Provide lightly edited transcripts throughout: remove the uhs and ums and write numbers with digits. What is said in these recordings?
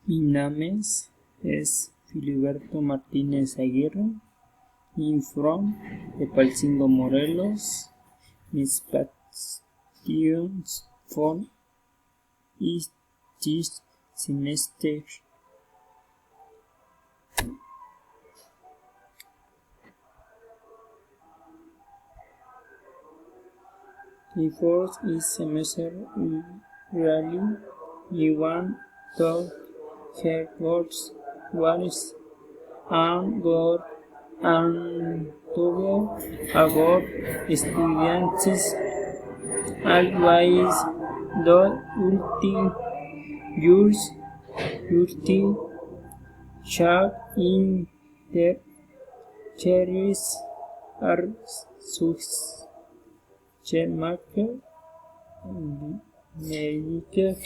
Mi nombre es Filiberto Martínez Aguirre. I'm from Tepalcingo, Morelos. Mis passions for is this semestre. The first is semester really you want to hear words, words, and go and talk about students. Always the ulti chat in the cherries are sus marker medical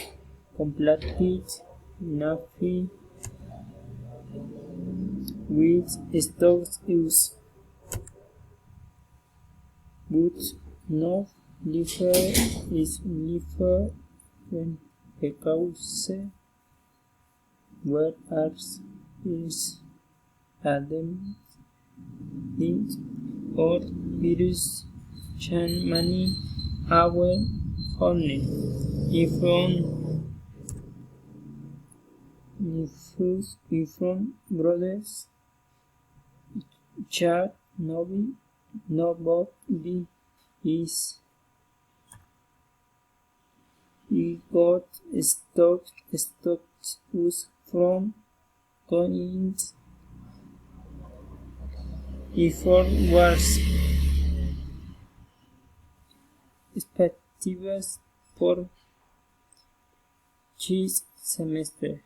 completed nothing with stocks use but no liver is liver when because whereas is Adam or virus can many our honey if from brothers chat nobody is he got stocks from coins before wars expectativas por this semester.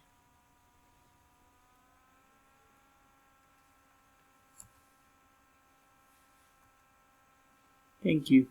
Thank you.